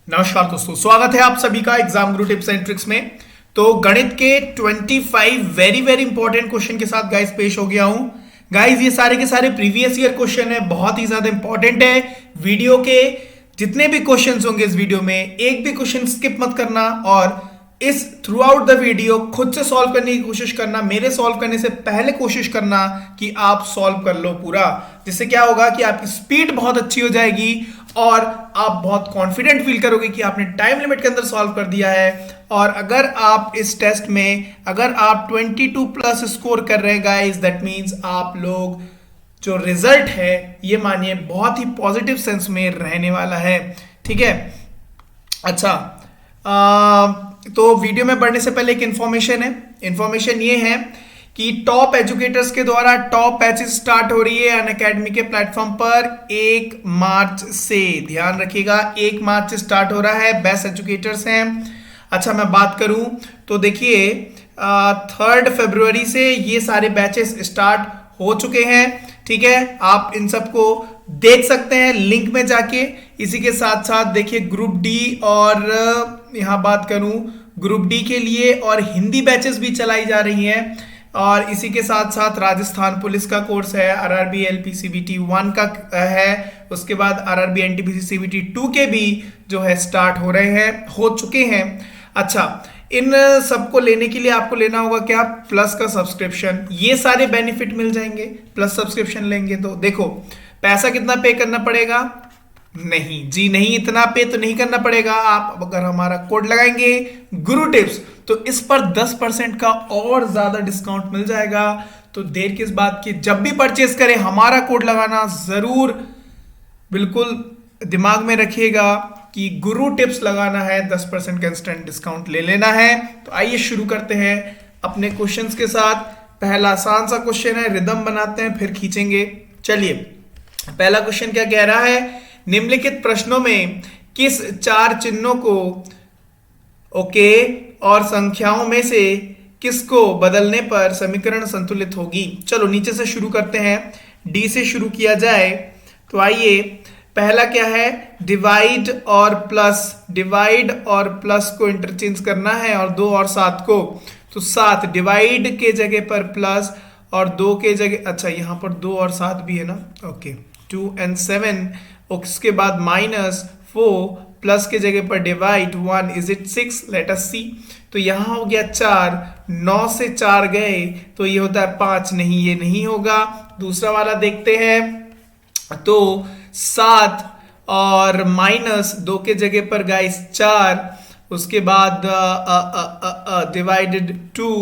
नमस्कार दोस्तों, स्वागत है आप सभी का exam Guru tips and tricks में। तो गणित के 25 वेरी वेरी इंपॉर्टेंट क्वेश्चन के साथ गाइस पेश हो गया हूं। गाइस ये सारे के सारे प्रीवियस ईयर क्वेश्चन है, बहुत ही ज्यादा इंपॉर्टेंट है। वीडियो के जितने भी क्वेश्चंस होंगे इस वीडियो में, एक भी क्वेश्चन स्किप मत करना और इस थ्रू आउट द वीडियो खुद से सॉल्व करने की कोशिश करना। मेरे सॉल्व करने से पहले कोशिश करना कि आप सॉल्व कर लो पूरा, जिससे क्या होगा कि आपकी स्पीड बहुत अच्छी हो जाएगी और आप बहुत कॉन्फिडेंट फील करोगे कि आपने टाइम लिमिट के अंदर सॉल्व कर दिया है। और अगर आप इस टेस्ट में अगर आप 22 प्लस स्कोर कर रहे हैं गाइस, दैट मीन्स आप लोग जो रिजल्ट है ये मानिए बहुत ही पॉजिटिव सेंस में रहने वाला है। ठीक है, अच्छा तो वीडियो में बढ़ने से पहले एक इंफॉर्मेशन है। इंफॉर्मेशन ये है कि टॉप एजुकेटर्स के द्वारा टॉप बैचेस स्टार्ट हो रही है अनअकैडमी के प्लेटफॉर्म पर 1 मार्च से। ध्यान रखिएगा, 1 मार्च से स्टार्ट हो रहा है, बेस्ट एजुकेटर्स हैं। अच्छा मैं बात करूं तो देखिए 3 फरवरी से ये सारे बैचेस स्टार्ट हो चुके हैं। ठीक है, आप इन सबको देख सकते हैं लिंक में जाके। इसी के साथ साथ देखिए ग्रुप डी और यहां बात करूं ग्रुप डी के लिए और हिंदी बैचेस भी चलाई जा रही हैं। और इसी के साथ साथ राजस्थान पुलिस का कोर्स है, आरआरबी एलपी सीबीटी 1 का है, उसके बाद आरआरबी एनटीपीसी सीबीटी 2 के भी जो है स्टार्ट हो चुके हैं। अच्छा, इन सबको लेने के लिए आपको लेना होगा क्या? प्लस का सब्सक्रिप्शन। ये सारे बेनिफिट मिल जाएंगे प्लस सब्सक्रिप्शन लेंगे तो। देखो पैसा कितना पे करना पड़ेगा? नहीं जी नहीं, इतना पे तो नहीं करना पड़ेगा। आप अगर हमारा कोड लगाएंगे गुरु टिप्स तो इस पर 10% का और ज्यादा डिस्काउंट मिल जाएगा। तो देर किस बात की, जब भी परचेस करें हमारा कोड लगाना जरूर बिल्कुल दिमाग में रखिएगा कि गुरु टिप्स लगाना है, 10% का इंस्टेंट डिस्काउंट ले लेना है। तो आइए शुरू करते हैं अपने क्वेश्चंस के साथ। पहला आसान सा क्वेश्चन है, रिदम बनाते हैं फिर खींचेंगे। चलिए पहला क्वेश्चन क्या कह रहा है, निम्नलिखित प्रश्नों में किस 4 चिन्हों को ओके और संख्याओं में से किसको बदलने पर समीकरण संतुलित होगी? चलो नीचे से शुरू करते हैं, डी से शुरू किया जाए। तो आइए पहला क्या है, डिवाइड और प्लस को इंटरचेंज करना है और 2 और 7 को। तो 7 डिवाइड के जगह पर प्लस और 2 के जगह, अच्छा यहां पर 2 और 7 भी है ना, ओके 2 and 7। उसके बाद -4 प्लस के जगह पर divide 1 is it 6, let us see. तो यहां हो गया 4, 9 से 4 गए तो ये होता है 5, नहीं ये नहीं होगा। दूसरा वाला देखते हैं, तो 7 और -2 के जगह पर गाइस 4, उसके बाद divided 2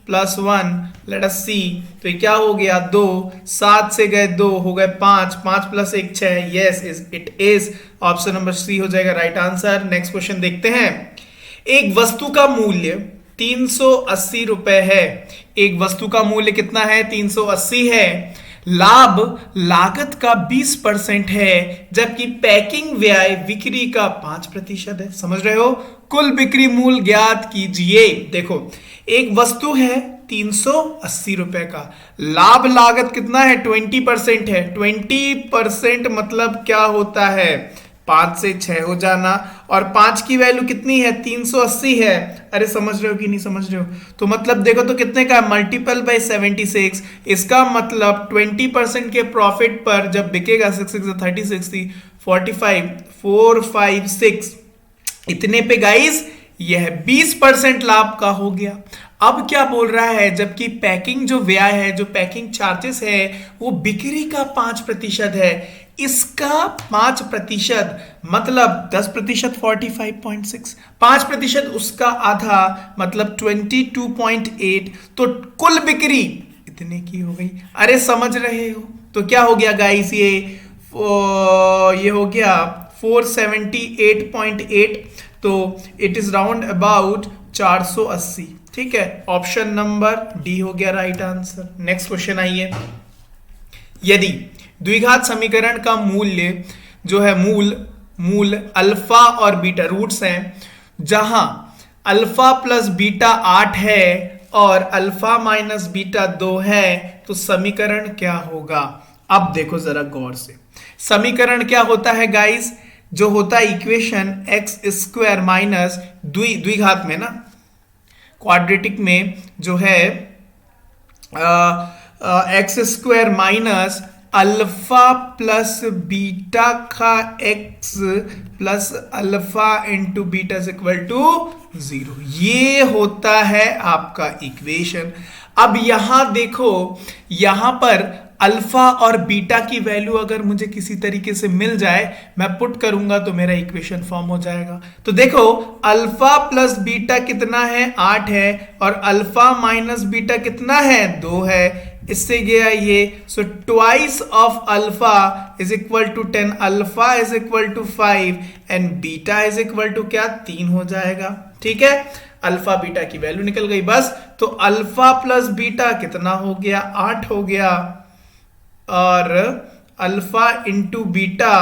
plus 1, late us see. तो ये क्या हो गया 2, 7 से गए 2 हो गए 5, 5 plus 1 6, yes it is option number C हो जाएगा राइट आंसर। नेक्स्ट क्वेश्चन देखते हैं, एक वस्तु का मूल्य 380 रुपए है। एक वस्तु का मूल्य कितना है? 380 है। लाभ लागत का 20% है, जबकि पैकिंग व्यय बिक्री का 5% है। समझ रहे हो? कुल बिक्री मूल्य ज्ञात कीजिए। देखो एक वस्तु है 380 रुपए का, लाभ लागत कितना है? 20% है। 20% मतलब क्या होता है? 5 से 6 हो जाना, और 5 की वैल्यू कितनी है? 380 है। अरे समझ रहे हो कि नहीं समझ रहे हो? तो मतलब देखो तो कितने का, मल्टीपल बाय 76। इसका मतलब 20% के प्रॉफिट पर जब बिकेगा 6 6 30 60 45 4 5 6 इतने पे गाइस यह 20% लाभ का हो गया। अब क्या बोल रहा है, जबकि पैकिंग जो व्यय है, जो पैकिंग चार्जेस है वो बिक्री का 5% है, इसका 5% मतलब 10% 45.6, 5% उसका आधा मतलब 22.8। तो कुल बिक्री इतने की हो गई। अरे समझ रहे हो? तो क्या हो गया गाइस, ये हो गया 478.8। तो इट इज राउंड अबाउट 480। ठीक है, ऑप्शन नंबर डी हो गया राइट आंसर। नेक्स्ट क्वेश्चन आइए, यदि द्विघात समीकरण का मूल्य जो है मूल अल्फा और बीटा रूट्स हैं, जहां अल्फा प्लस बीटा 8 है और अल्फा माइनस बीटा 2 है, तो समीकरण क्या होगा? अब देखो जरा गौर से, समीकरण क्या होता है गाइस? जो होता है इक्वेशन एक्स स्क्वायर माइनस द्विघात में ना, क्वाड्रेटिक में जो है x square minus alpha plus beta का x plus alpha into beta is equal to 0, ये होता है आपका इक्वेशन। अब यहां देखो, यहां पर अल्फा और बीटा की वैल्यू अगर मुझे किसी तरीके से मिल जाए, मैं पुट करूंगा तो मेरा इक्वेशन फॉर्म हो जाएगा। तो देखो अल्फा प्लस बीटा कितना है 8 है, और अल्फा माइनस बीटा कितना है 2 है, इससे गया ये। So twice of alpha is equal to 10, alpha is equal to 5 and beta is equal to क्या 3 हो जाएगा। ठीक है, अल्फा बीटा की वैल्यू निकल गई बस। तो अल्फा प्लस बीटा कितना हो गया 8 हो गया, और अल्फा इंटू बीटा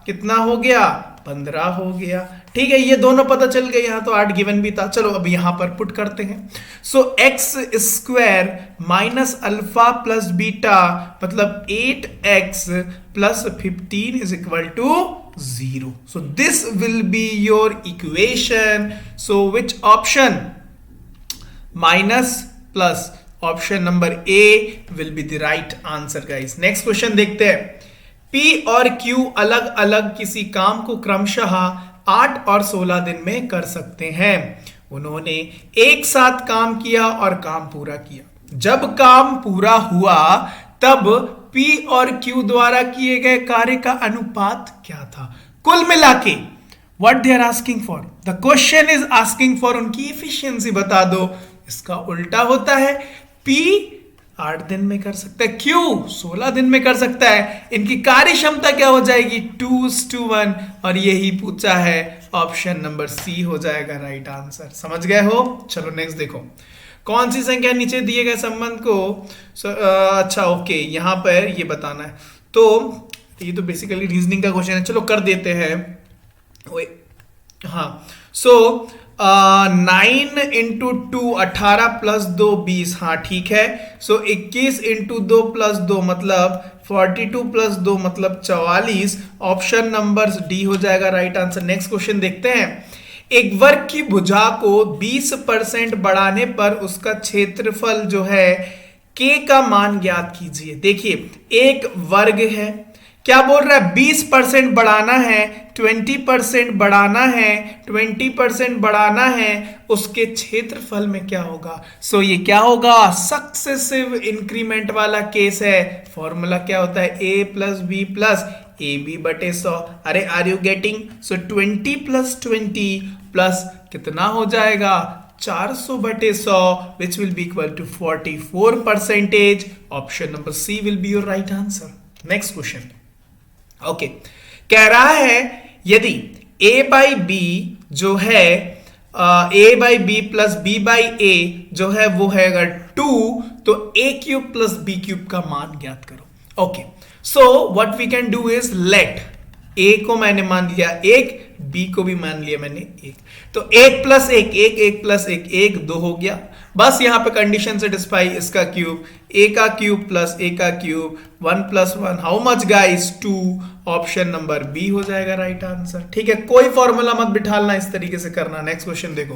कितना हो गया 15 हो गया। ठीक है, ये दोनों पता चल गए, यहां तो 8 गिवन भी था। चलो अब यहां पर पुट करते हैं। So x square minus alpha plus beta मतलब 8x plus 15 is equal to 0. So this will be your equation. So which option? Minus plus. Option number A will be the right answer guys. Next question देखते हैं। P और Q अलग अलग किसी काम को क्रमशः 8 और 16 दिन में कर सकते हैं। उन्होंने एक साथ काम किया और काम पूरा किया। जब काम पूरा हुआ तब P और Q द्वारा किए गए कार्य का अनुपात क्या था? कुल मिला के what they are asking for, the question is asking for उनकी एफिशिएंसी बता दो। इसका उल्टा होता है, P 8 दिन में कर सकता है, Q 16 दिन में कर सकता है। इनकी कार्य क्षमता क्या हो जाएगी 2:1, और यही पूछा है, ऑप्शन नंबर सी हो जाएगा राइट आंसर। समझ गए हो? चलो नेक्स्ट देखो, कौन सी संख्या नीचे दिए गए संबंध को अच्छा ओके यहां पर ये बताना है। तो ये तो बेसिकली रीजनिंग का क्वेश्चन है, चलो कर देते हैं। हाँ, सो 9 इंटू 2 18 प्लस 2 20, हाँ ठीक है। सो 21 इंटू 2 प्लस 2 मतलब 42 प्लस 2 मतलब 44। ऑप्शन नंबर डी हो जाएगा राइट आंसर। नेक्स्ट क्वेश्चन देखते हैं। एक वर्ग की भुजा को 20% बढ़ाने पर उसका क्षेत्रफल जो है k का मान ज्ञात कीजिए। देखिए एक वर्ग है, क्या बोल रहा है 20% बढ़ाना है, 20% बढ़ाना है, 20% बढ़ाना है, उसके क्षेत्रफल में क्या होगा? सो ये क्या होगा? सक्सेसिव इंक्रीमेंट वाला केस है। फॉर्मूला क्या होता है? a plus B plus A B बटे 100। अरे are you getting? So 20 plus 20 plus कितना हो जाएगा 400 बटे 100 which will be equal to 44%। Option number C will be your right answer. Next question okay कह रहा है यदि a बाई बी जो है a by B plus b by a जो है वो है अगर 2, तो a cube plus b cube का मान ज्ञात करो। Okay so what we can do is let a को मैंने मान लिया 1, b को भी मान लिया मैंने 1, तो 1 प्लस 1 1 1 प्लस 1 1 2 हो गया। बस यहां पे कंडीशन सेटिस्फाई, इसका क्यूब a का क्यूब प्लस a का cube 1 plus 1 how much guys 2। Option number B हो जाएगा राइट आंसर। ठीक है, कोई फॉर्मूला मत बिठालना, इस तरीके से करना। नेक्स्ट क्वेश्चन देखो,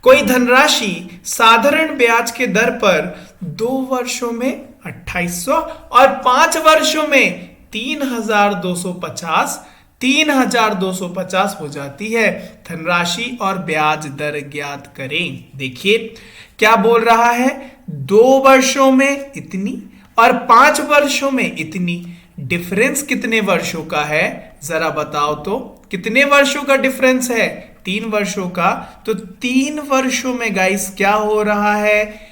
कोई धनराशि साधारण ब्याज के दर पर 2 वर्षों में 2800 और 5 वर्षों में 3250 हो जाती है। धनराशि और ब्याज दर ज्ञात करें। देखिए क्या बोल रहा है, 2 वर्षों में इतनी और 5 वर्षों में इतनी। डिफरेंस कितने वर्षों का है जरा बताओ तो? कितने वर्षों का डिफरेंस है? 3 वर्षों का। तो 3 वर्षों में गाइस क्या हो रहा है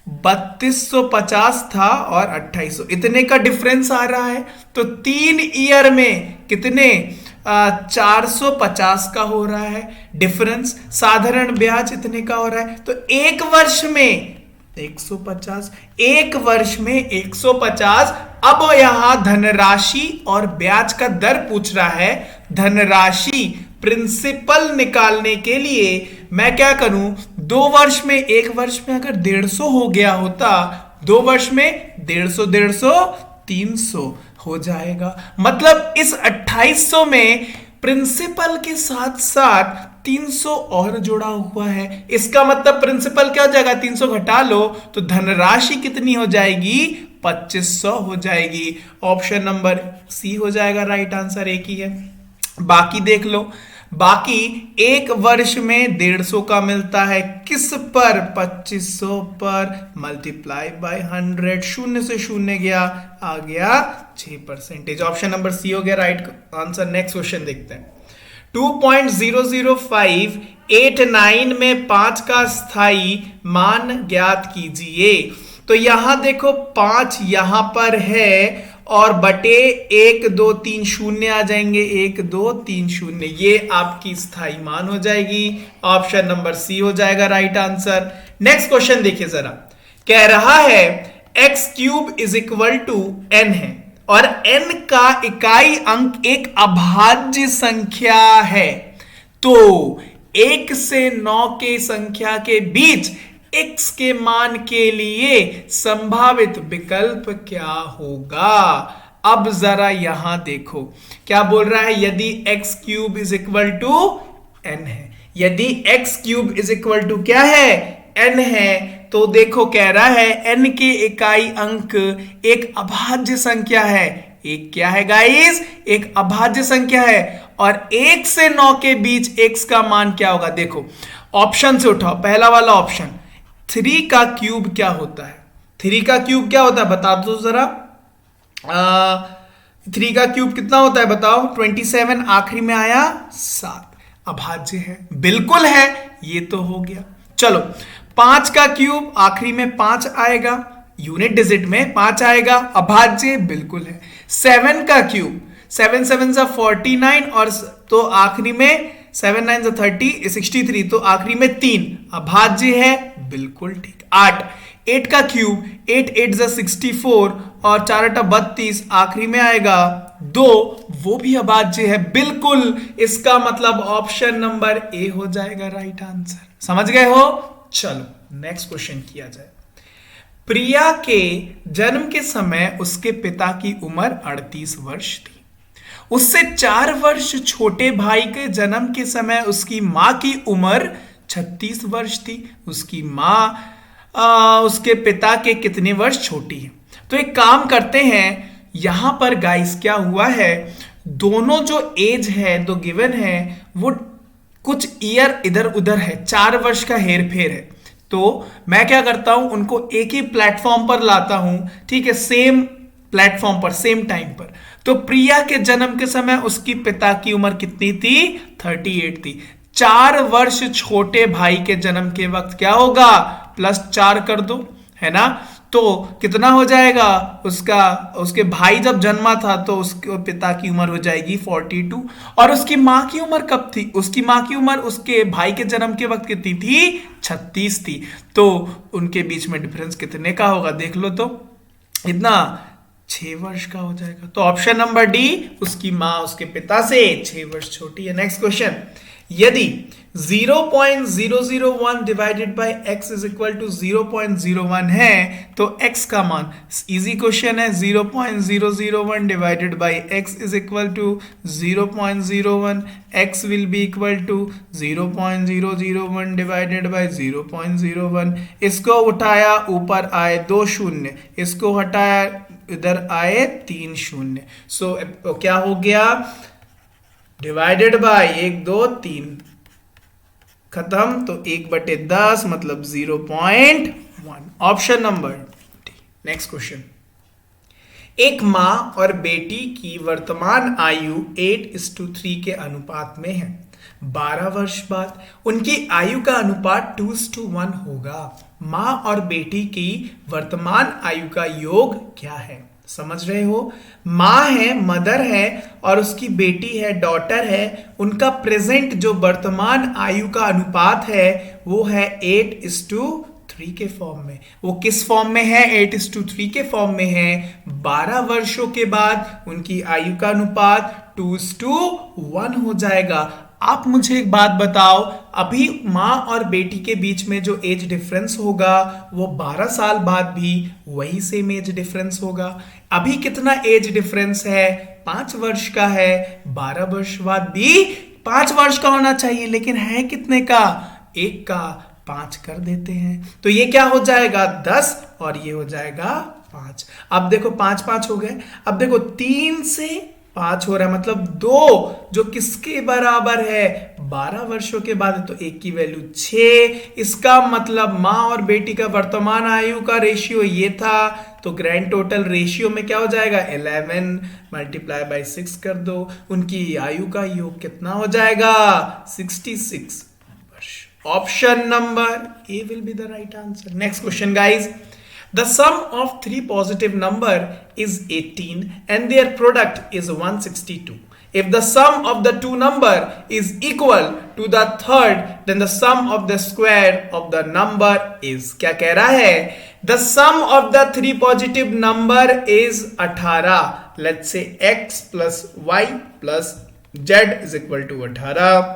3250 था और 2800, इतने का डिफरेंस आ रहा है। तो 3 ईयर में कितने 450 का हो रहा है डिफरेंस। साधारण ब्याज इतने का हो रहा है, तो 1 वर्ष में 150, 1 वर्ष में 150। अब यहां धनराशि और ब्याज का दर पूछ रहा है। धनराशि प्रिंसिपल निकालने के लिए मैं क्या करूं, 2 वर्ष में 1 वर्ष में अगर 150 हो गया होता, 2 वर्ष में 150 300 हो जाएगा। मतलब इस 2800 में प्रिंसिपल के साथ साथ 300 और जुड़ा हुआ है। इसका मतलब प्रिंसिपल क्या हो जाएगा, 300 घटा लो तो धनराशि कितनी हो जाएगी, 2500 हो जाएगी। ऑप्शन नंबर सी हो जाएगा राइट आंसर, एक ही है। बाकी देख लो, बाकी एक वर्ष में 150 का मिलता है, किस पर, 2500 पर, मल्टीप्लाई बाय 100, शून्य से शून्य गया, आ गया 6%। ऑप्शन नंबर सी हो गया राइट आंसर। नेक्स्ट क्वेश्चन देखते हैं। 2.00589 में 5 का स्थाई मान ज्ञात कीजिए। तो यहां देखो 5 यहां पर है और बटे 1 2 3 शून्य आ जाएंगे, 1 2 3 शून्य, ये आपकी स्थाई मान हो जाएगी। ऑप्शन नंबर सी हो जाएगा राइट आंसर। नेक्स्ट क्वेश्चन देखिए जरा, कह रहा है X cube is equal to N है और n का इकाई अंक एक अभाज्य संख्या है, तो 1 से 9 के संख्या के बीच x के मान के लिए संभावित विकल्प क्या होगा। अब जरा यहां देखो क्या बोल रहा है, यदि x cube is equal to n है, यदि x cube is equal to क्या है, n है, तो देखो कह रहा है n के इकाई अंक एक अभाज्य संख्या है। एक क्या है गाइस, एक अभाज्य संख्या है और 1 से 9 के बीच x का मान क्या होगा। देखो ऑप्शन से उठाओ, पहला वाला ऑप्शन 3 का क्यूब क्या होता है, 3 का क्यूब क्या होता है बता दो जरा। 3 का क्यूब कितना होता है बताओ, 27, आखिरी में आया 7, अभाज्य है, बिल्कुल है, ये तो हो गया। चलो 5 का क्यूब आखिरी में 5 आएगा, यूनिट डिजिट में 5 आएगा, अभाज्य बिल्कुल है। 7 का क्यूब, 7 7 सा 49 और तो आखिरी में 7 9 सा 30 63, तो आखिरी में 3, अभाज्य है, बिल्कुल ठीक। 8 का क्यूब, 8 8 सा 64 और 4 8 32, आखिरी में आएगा 2, वो भी अभाज्य है, बिल्कुल। इसका मतलब ऑप्शन नंबर ए हो जाएगा राइट आंसर। समझ गए हो। चलो नेक्स्ट क्वेश्चन किया जाए। प्रिया के जन्म के समय उसके पिता की उम्र 38 वर्ष थी। उससे 4 वर्ष छोटे भाई के जन्म के समय उसकी मां की उम्र 36 वर्ष थी। उसकी मां उसके पिता के कितने वर्ष छोटी है। तो एक काम करते हैं, यहां पर गाइस क्या हुआ है, दोनों जो एज है दो गिवन है वो कुछ ईयर इधर उधर है, 4 वर्ष का हेर फेर है। तो मैं क्या करता हूं, उनको एक ही प्लेटफॉर्म पर लाता हूं, ठीक है, सेम प्लेटफॉर्म पर, सेम टाइम पर। तो प्रिया के जन्म के समय उसकी पिता की उम्र कितनी थी, 38 थी। 4 वर्ष छोटे भाई के जन्म के वक्त क्या होगा, +4 कर दो, है ना। तो कितना हो जाएगा, उसके भाई जब जन्मा था तो उसके पिता की उम्र हो जाएगी 42। और उसकी मां की उम्र कब थी, उसकी मां की उम्र उसके भाई के जन्म के वक्त कितनी थी, 36 थी। तो उनके बीच में डिफरेंस कितने का होगा देख लो, तो इतना 6 वर्ष का हो जाएगा। तो ऑप्शन नंबर डी, उसकी मां उसके पिता से 6 वर्ष छोटी है। नेक्स्ट क्वेश्चन, यदि 0.001 divided by x is equal to 0.01 है तो x का मान, इजी क्वेश्चन है, 0.001 divided by x is equal to 0.01, x will be equal to 0.001 divided by 0.01। इसको उठाया ऊपर आए 2 शून्य, इसको हटाया इधर आए 3 शून्य। सो क्या हो गया, डिवाइडेड बाय 1 2 3 खत्म, तो 1/10 मतलब 0.1, option number D. Next question, एक मां और बेटी की वर्तमान आयु 8:3 के अनुपात में है। 12 वर्ष बाद उनकी आयु का अनुपात 2:1 होगा। मां और बेटी की वर्तमान आयु का योग क्या है। समझ रहे हो, मां है, मदर है, और उसकी बेटी है, डॉटर है। उनका प्रेजेंट जो वर्तमान आयु का अनुपात है वो है 8:3 के फॉर्म में। वो किस फॉर्म में है, 8:3 के फॉर्म में है। 12 वर्षों के बाद उनकी आयु का अनुपात 2:1 हो जाएगा। आप मुझे एक बात बताओ, अभी मां और बेटी के बीच में जो एज डिफरेंस होगा वो 12 साल बाद भी वही सेम एज डिफरेंस होगा। अभी कितना एज डिफरेंस है, 5 वर्ष का है, 12 वर्ष बाद भी 5 वर्ष का होना चाहिए, लेकिन है कितने का? 1 का 5 कर देते हैं, तो ये क्या हो जाएगा 10 और ये हो जाएगा 5। अब देखो 5 5 हो गए। अब देखो 3 से 5 हो रहा है, मतलब 2 जो किसके बराबर है? 12 वर्षों के बाद है, तो 1 की वैल्यू 6। इसका मतलब माँ और बेटी का वर्तमान आयु का रेशियो ये था, तो ग्रैंड टोटल रेशियो में क्या हो जाएगा? 11 मल्टीप्लाई बाई 6 कर दो, उनकी आयु का योग कितना हो जाएगा? 66 वर्ष। Option number A will be the right answer. Next question guys, the sum of three positive number is 18 and their product is 162. If the sum of the two number is equal to the third, then the sum of the square of the number is, क्या कह रहा है? The sum of the three positive number is 18. Let's say x plus y plus z is equal to 18.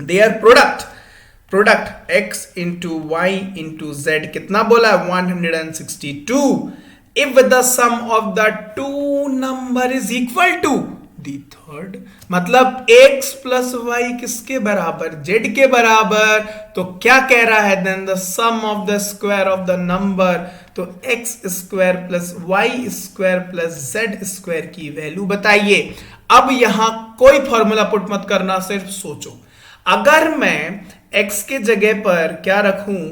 Their product x into y into z कितना बोला? 162. If the sum of the two number is equal to the third, मतलब x plus y किसके बराबर? z के बराबर। तो क्या कह रहा है? Then the sum of the square of the number, तो x square plus y square plus z square की वैल्यू बताइए। अब यहां कोई फॉर्मूला पुट मत करना, सिर्फ सोचो। अगर मैं x के जगह पर क्या रखूं?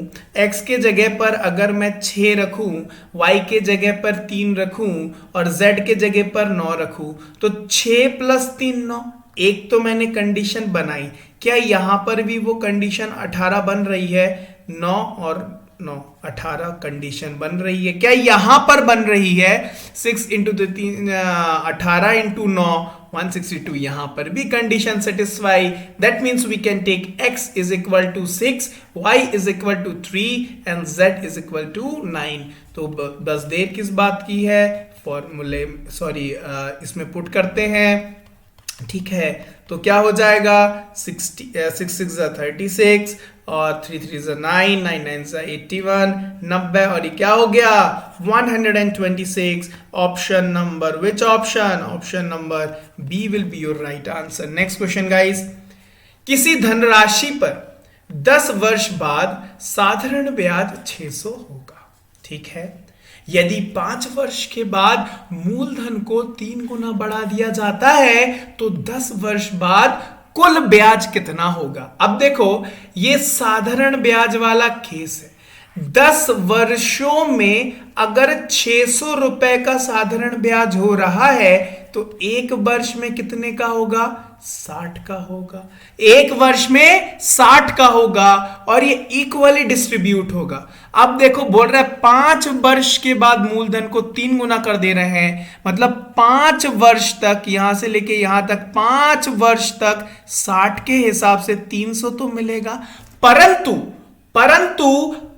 x के जगह पर अगर मैं 6 रखूं, y के जगह पर 3 रखूं और z के जगह पर 9 रखूं, तो 6 प्लस 3 9। एक तो मैंने कंडीशन बनाई, क्या यहां पर भी वो कंडीशन 18 बन रही है? 9 और 9 18 कंडीशन बन रही है। क्या यहां पर बन रही है? 6 इंटू 18 इंटू 9 162। यहां पर भी condition satisfy. That means we can take x is equal to 6, y is equal to 3 and z is equal to 9। तो बस देर किस बात की है? फॉर्मूले इसमें पुट करते हैं, ठीक है। तो क्या हो जाएगा? 6 6 36 और 3 3 9 9 9 81 90 और ये क्या हो गया? 126। Option number which option? Option number B will be your right answer. Next question guys, किसी धनराशि पर 10 वर्ष बाद साधारण ब्याज 600 होगा, ठीक है। यदि 5 वर्ष के बाद मूलधन को 3 गुना बढ़ा दिया जाता है, तो 10 वर्ष बाद कुल ब्याज कितना होगा? अब देखो, ये साधारण ब्याज वाला केस है। 10 वर्षों में अगर 600 रुपए का साधारण ब्याज हो रहा है, तो एक वर्ष में कितने का होगा? 60 का होगा। एक वर्ष में 60 का होगा और ये इक्वली डिस्ट्रीब्यूट होगा। अब देखो बोल रहा है 5 वर्ष के बाद मूलधन को 3 गुना कर दे रहे हैं, मतलब 5 वर्ष तक, यहां से लेके यहां तक 5 वर्ष तक 60 के हिसाब से 300 तो मिलेगा, परंतु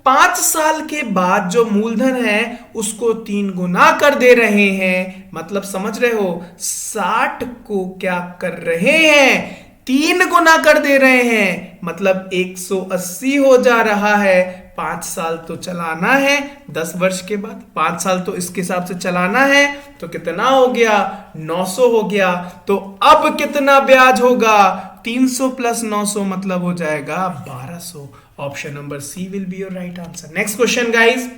5 साल के बाद जो मूलधन है उसको 3 गुना कर दे रहे हैं। मतलब समझ रहे हो, 60 को क्या कर रहे हैं? 3 गुना कर दे रहे हैं, मतलब 180 हो जा रहा है। 5 साल तो चलाना है, 10 वर्ष के बाद 5 साल तो इसके हिसाब से चलाना है, तो कितना हो गया? 900 हो गया। तो अब कितना ब्याज होगा? 300 प्लस 900 मतलब हो जाएगा 1200। Option number C will be your right answer. Next question guys,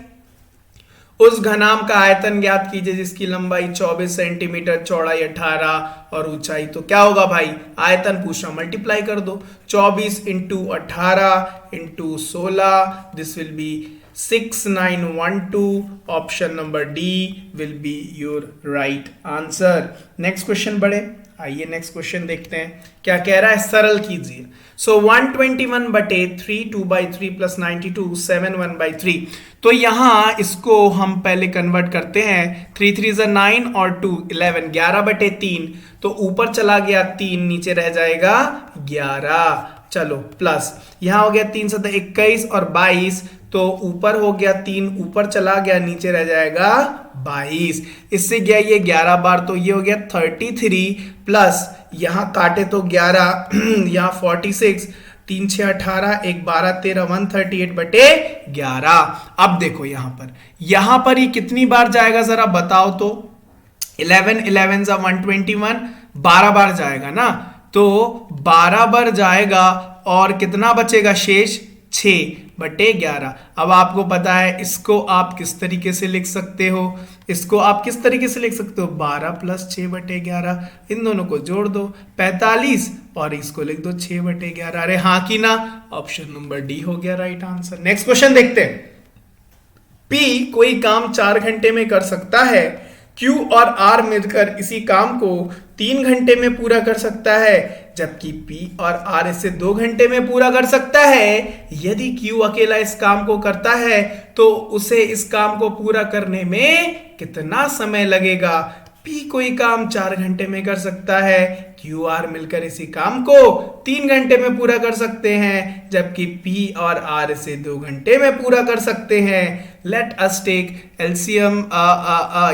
उस घनाम का आयतन ज्ञात कीजिए जिसकी लंबाई 24 सेंटीमीटर, चौड़ाई 18 और ऊंचाई। तो क्या होगा भाई? आयतन पूछना, मल्टीप्लाई कर दो। 24 into 18 into 16, this will be 6912। Option number D will be your right answer. Next question बढ़े, आइए नेक्स्ट क्वेश्चन देखते हैं क्या कह रहा है, सरल कीजिए। सो 121/3 2/3 प्लस 92 7 1/3। तो यहां इसको हम पहले कन्वर्ट करते हैं। 3 3 9 और 2 11 11/3। तो ऊपर चला गया 3, नीचे रह जाएगा 11। चलो प्लस यहां हो गया 3 7 21 और 22। तो ऊपर हो गया 3, ऊपर चला गया, नीचे रह जाएगा 22। इससे गया ये 11 बार, तो ये हो गया 33 प्लस यहां काटे तो 11 यहां 46, 3 6 18 1 12 13 138/11। अब देखो यहां पर ये कितनी बार जाएगा जरा बताओ तो। 11 11 जा 121, 12 बार जाएगा ना, तो 12 बार जाएगा और कितना बचेगा शेष, 6/11। अब आपको पता है इसको आप किस तरीके से लिख सकते हो, इसको आप किस तरीके से लिख सकते हो, 12 + 6/11, इन दोनों को जोड़ दो 45 और इसको लिख दो 6/11। अरे हाँ कि ना, ऑप्शन नंबर डी हो गया राइट आंसर। नेक्स्ट क्वेश्चन देखते हैं। पी कोई काम 4 घंटे में कर सकता है, क्यू और आर मिलकर इसी काम को 3 घंटे में पूरा कर सकता है, जबकि पी और आर इसे 2 घंटे में पूरा कर सकता है। यदि क्यू अकेला इस काम को करता है तो उसे इस काम को पूरा करने में कितना समय लगेगा। पी कोई काम 4 घंटे में कर सकता है, क्यू आर मिलकर इसी काम को 3 घंटे में पूरा कर सकते हैं, जबकि पी और आर इसे 2 घंटे में पूरा कर सकते हैं। लेट अस टेक एलसीएम,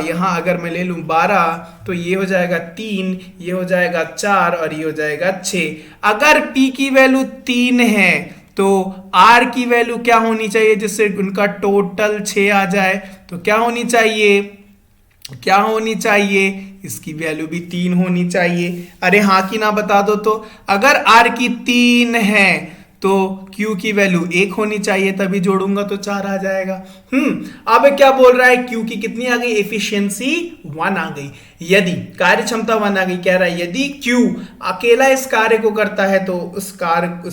यहां अगर मैं ले लूं 12 तो ये हो जाएगा 3, ये हो जाएगा 4 और ये हो जाएगा 6। अगर पी की वैल्यू 3 है तो आर की वैल्यू क्या होनी चाहिए जिससे उनका टोटल 6 आ जाए, तो क्या होनी चाहिए, क्या होनी चाहिए, इसकी वैल्यू भी 3 होनी चाहिए। अरे हाँ कि ना बता दो। तो अगर R की 3 है तो Q की वैल्यू 1 होनी चाहिए, तभी जोड़ूंगा तो 4 आ जाएगा। अब क्या बोल रहा है, Q की कितनी आ गई, एफिशिएंसी 1 आ गई। यदि कार्य क्षमता 1 आ गई, कह रहा है यदि Q अकेला इस कार्य को करता है तो उस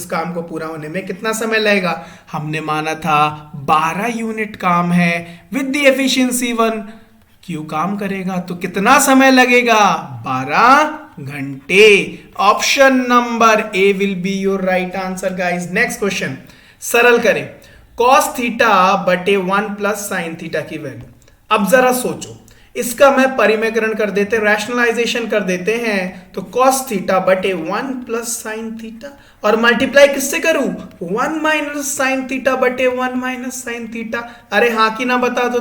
काम को पूरा होने में कितना समय लगेगा। हमने माना था 12 यूनिट काम है, विद द एफिशिएंसी 1 क्यू काम करेगा तो कितना समय लगेगा, 12 घंटे। Option number A will be your right answer guys. Next question सरल करें, cos थीटा बटे 1 प्लस साइन थीटा की वैल्यू। अब जरा सोचो, इसका मैं परिमेयकरण कर देते हैं, रैशनलाइजेशन कर देते हैं। तो cos थीटा बटे 1 प्लस साइन थीटा और मल्टीप्लाई किससे करूं, 1 माइनस साइन थीटा बटे 1 माइनस साइन थीटा। अरे हाँ कि ना बता दो।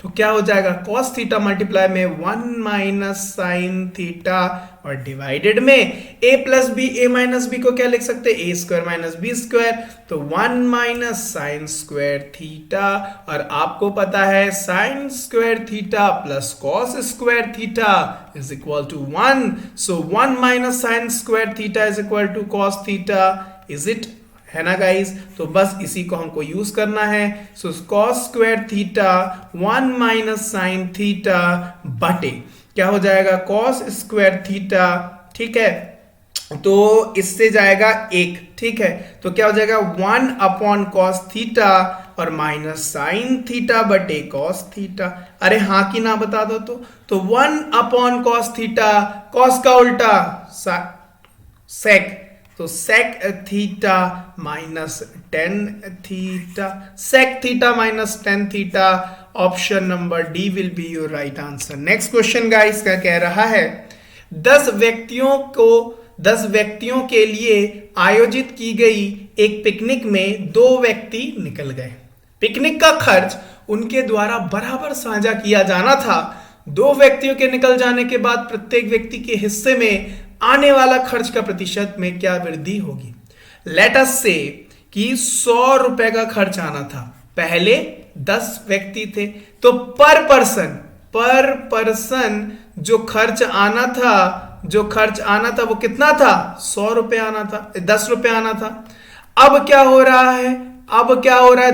तो क्या हो जाएगा, cos थीटा मल्टीप्लाई में 1 माइनस साइन थीटा और डिवाइडेड में a plus B, a minus B को क्या लिख सकते हैं, a square minus B square, तो 1 माइनस साइन स्क्वायर थीटा। और आपको पता है sine square theta plus cos square theta is equal to 1। So 1 minus sine square theta is equal to cos theta, is it, है ना guys. तो बस इसी को हमको यूज करना है। So cos square theta 1 minus sine theta बटे क्या हो जाएगा, कॉस स्क्वायर थीटा, ठीक है। तो इससे जाएगा 1, ठीक है। तो क्या हो जाएगा 1 अपॉन कॉस थीटा और माइनस साइन थीटा बटे कॉस थीटा। अरे हाँ कि ना बता दो। तो 1 अपॉन कॉस थीटा, कॉस का उल्टा सेक, तो sec theta minus tan theta, sec theta minus tan theta. Option number D will be your right answer. Next question guys का कह रहा है 10 व्यक्तियों के लिए आयोजित की गई एक पिकनिक में 2 व्यक्ति निकल गए। पिकनिक का खर्च उनके द्वारा बराबर साझा किया जाना था। 2 व्यक्तियों के निकल जाने के बाद प्रत्येक व्यक्ति के हिस्से में आने वाला खर्च का प्रतिशत में क्या वृद्धि होगी। लेट अस से कि 100 रुपए का खर्च आना था, पहले 10 व्यक्ति थे, तो पर पर्सन जो खर्च आना था वो कितना था, 100 रुपए आना था, 10 रुपए आना था। अब क्या हो रहा है,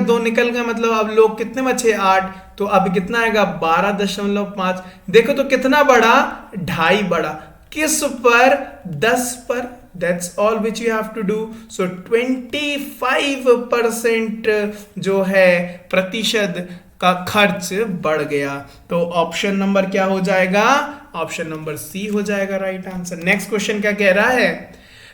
2 निकल गए, मतलब अब लोग कितने बचे, 8, तो अब कितना आएगा 12.5। देखो तो कितना बड़ा, 2.5 बड़ा, किस पर, 10 पर। That's all which you have to do. So 25% जो है प्रतिशत का खर्च बढ़ गया। तो ऑप्शन नंबर क्या हो जाएगा, ऑप्शन नंबर सी हो जाएगा राइट आंसर। नेक्स्ट क्वेश्चन क्या कह रहा है,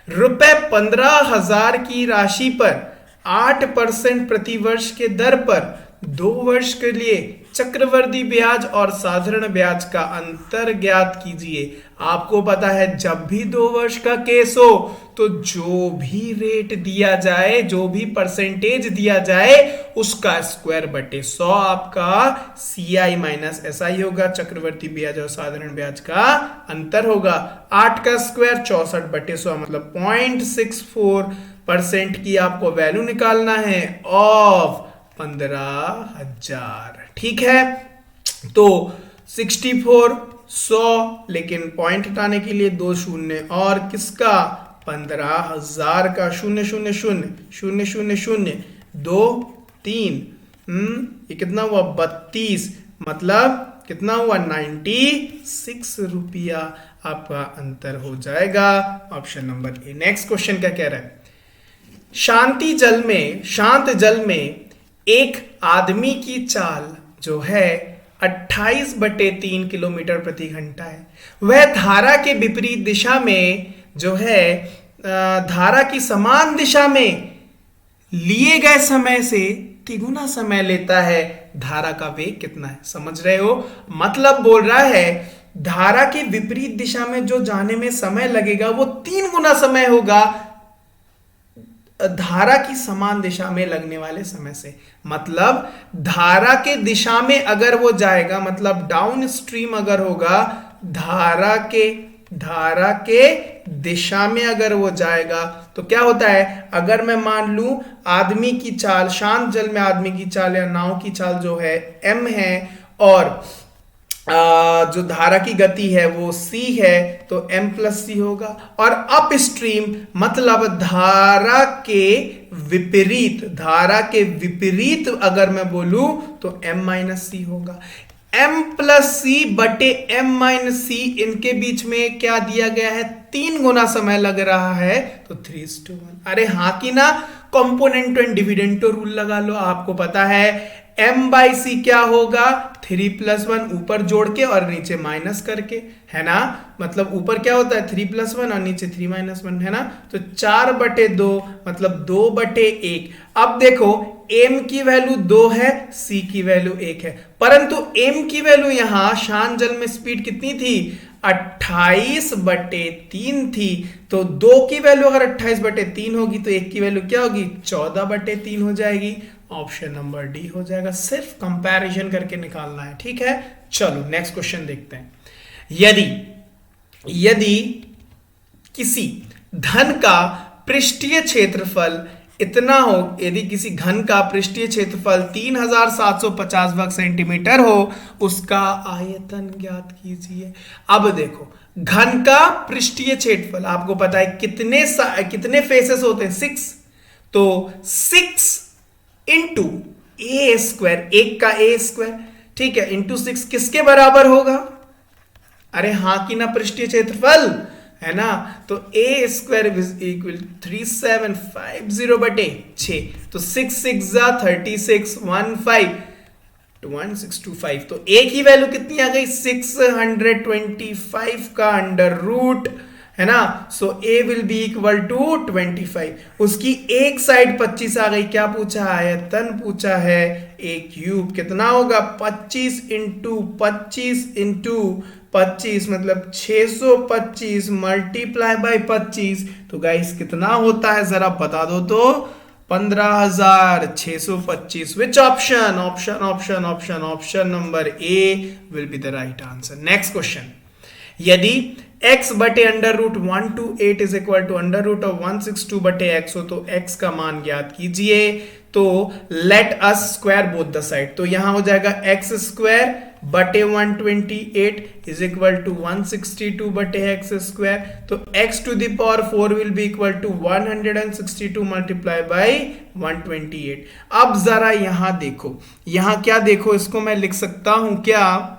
रुपए 15,000 की राशि पर 8% प्रति वर्ष के दर पर 2 वर्ष के लिए चक्रवृद्धि ब्याज और साधारण ब्याज का अंतर ज्ञात कीजिए। आपको पता है जब भी 2 वर्ष का केस हो तो जो भी रेट दिया जाए, जो भी परसेंटेज दिया जाए उसका स्क्वायर बटे 100 आपका CI माइनस SI होगा, चक्रवृद्धि ब्याज और साधारण ब्याज का अंतर होगा। 8 का स्क्वायर 64/100 मतलब 0.64% की आपको वैल्यू निकालना है ऑफ 15,000, ठीक है। तो 64 100, लेकिन पॉइंट हटाने के लिए 2 शून्य, और किसका 15,000 का 0 0 0 0 0 0 2 3, ये कितना हुआ 32, मतलब कितना हुआ 96 रुपया आपका अंतर हो जाएगा। ऑप्शन नंबर ए। नेक्स्ट क्वेश्चन क्या कह रहा है, शांत जल में एक आदमी की चाल जो है 28/3 किलोमीटर प्रति घंटा है, वह धारा के विपरीत दिशा में जो है धारा की समान दिशा में लिए गए समय से तिगुना समय लेता है, धारा का वेग कितना है? समझ रहे हो? मतलब बोल रहा है धारा के विपरीत दिशा में जो जाने में समय लगेगा वो 3 गुना समय होगा धारा की समान दिशा में लगने वाले समय से। मतलब धारा के दिशा में अगर वो जाएगा, मतलब डाउन स्ट्रीम अगर होगा, धारा के दिशा में अगर वो जाएगा तो क्या होता है, अगर मैं मान लूं आदमी की चाल, शांत जल में आदमी की चाल या नाव की चाल जो है m है, और जो धारा की गति है वो c है, तो m + c होगा। और अप स्ट्रीम मतलब धारा के विपरीत अगर मैं बोलूं तो m - c होगा। m + c बटे m - c, इनके बीच में क्या दिया गया है, 3 गुना समय लग रहा है, तो 3:1। अरे हाँ कि ना, कंपोनेंटो एंड डिविडेंडो रूल लगा लो। आपको पता है m/c क्या होगा, 3 + 1 ऊपर जोड़ के और नीचे माइनस करके, है ना। मतलब ऊपर क्या होता है 3 + 1 और नीचे 3 - 1, है ना। तो 4/2 मतलब 2/1। अब देखो m की वैल्यू 2 है, c की वैल्यू 1 है, परंतु m की वैल्यू यहां शांत जल में स्पीड कितनी थी, 28/3 थी। तो 2 की वैल्यू अगर 28/3 होगी तो 1 की वैल्यू क्या होगी, 14/3 हो जाएगी। ऑप्शन नंबर डी हो जाएगा। सिर्फ कंपैरिजन करके निकालना है, ठीक है। चलो नेक्स्ट क्वेश्चन देखते हैं। यदि किसी घन का पृष्ठीय क्षेत्रफल इतना हो, यदि किसी घन का पृष्ठीय क्षेत्रफल 3750 वर्ग सेंटीमीटर हो, उसका आयतन ज्ञात कीजिए। अब देखो घन का पृष्ठीय क्षेत्रफल आपको पता है कितने फेसेस होते हैं, 6। तो 6 इंटू a², 1 का a², ठीक है, इंटू 6 किसके बराबर होगा, अरे हाँ कि ना, पृष्ठीय क्षेत्रफल, है ना। तो a² = 3750/6, तो 6 6 36 1625 तो a की वैल्यू कितनी आ गई, 625 का √, है ना। So a will be equal to 25। उसकी एक साइड 25 आ गई, क्या पूछा, आयतन पूछा है, a³ कितना होगा, 25 × 25 × 25 मतलब 625 मल्टीप्लाई बाय 25। तो गाइस कितना होता है जरा बता दो तो, 15,625। Which option number A will be the right answer. Next question, यदि x बटे √128 = √162/x हो तो x का मान ज्ञात कीजिए। तो let us square both the side, तो यहां हो जाएगा x² बटे 128 = 162/x²। तो x⁴ will be equal to 162 multiply by 128। अब जरा यहां देखो, यहां क्या देखो, इसको मैं लिख सकता हूं क्या,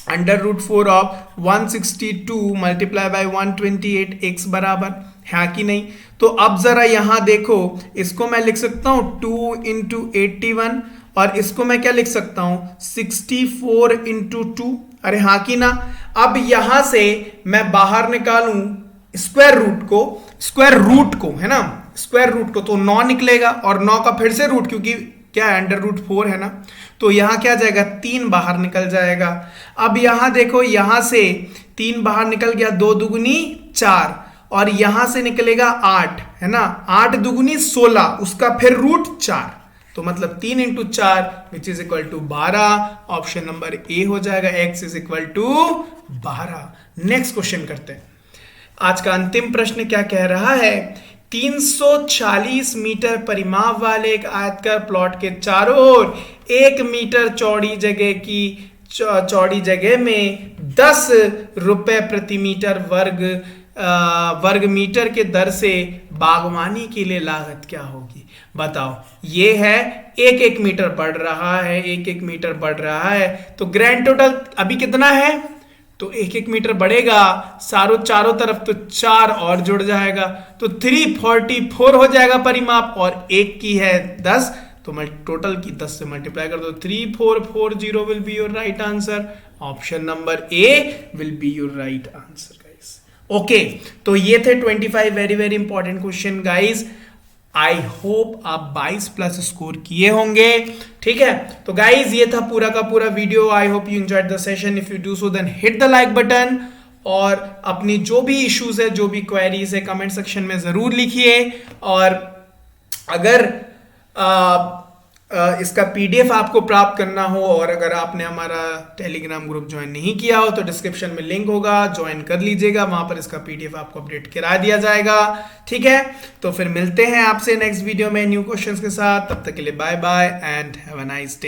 √4 ऑफ 162 मल्टीप्लाई बाय 128 x बराबर है कि नहीं। तो अब जरा यहां देखो, इसको मैं लिख सकता हूं 2 × 81, और इसको मैं क्या लिख सकता हूं 64 × 2, अरे हाँ कि ना। अब यहां से मैं बाहर निकालूं स्क्वायर रूट को, है ना, स्क्वायर रूट को, तो 9 निकलेगा, और 9 का फिर से रूट, क्योंकि क्या है √4 है ना। तो यहां क्या जाएगा, 3 बाहर निकल जाएगा। अब यहां देखो, यहां से 3 बाहर निकल गया, 2 दूगुनी 4, और यहां से निकलेगा 8, है ना, 8 दूगुनी 16, उसका फिर √4, तो मतलब 3 × 4 which is equal to 12। Option number A हो जाएगा, x = 12। नेक्स्ट क्वेश्चन करते हैं। आज का अंतिम प्रश्न क्या कह रहा है, 340 मीटर परिमाप वाले एक आयताकार प्लॉट के चारों ओर 1 मीटर चौड़ी जगह में 10 रुपए प्रति मीटर वर्ग मीटर के दर से बागवानी के लिए लागत क्या होगी? बताओ। ये है 1-1 मीटर बढ़ रहा है, 1-1 मीटर बढ़ रहा है, तो ग्रैंड टोटल अभी कितना है? तो 1-1 मीटर बढ़ेगा, चारों तरफ तो 4 और जुड़ जाएगा, तो 344 हो जाएगा परिमाप, और एक की है 10, तो मैं टोटल की 10 से मल्टीप्लाई कर दो, 3440 will be your right answer. Option number A will be your right answer guys. Okay, तो ये थे 25 very very important question guys. I hope आप 22 प्लस स्कोर किए होंगे। ठीक है, तो गाइज ये था पूरा का पूरा video. I hope you enjoyed the session. If you do so then hit the like button, और अपनी जो भी इश्यूज है, जो भी क्वेरीज है, कमेंट सेक्शन में जरूर लिखिए। और अगर इसका पीडीएफ आपको प्राप्त करना हो, और अगर आपने हमारा टेलीग्राम ग्रुप ज्वाइन नहीं किया हो, तो डिस्क्रिप्शन में लिंक होगा, ज्वाइन कर लीजिएगा, वहां पर इसका पीडीएफ आपको अपडेट करा दिया जाएगा। ठीक है, तो फिर मिलते हैं आपसे नेक्स्ट वीडियो में न्यू क्वेश्चंस के साथ। तब तक के लिए bye bye and have a nice day.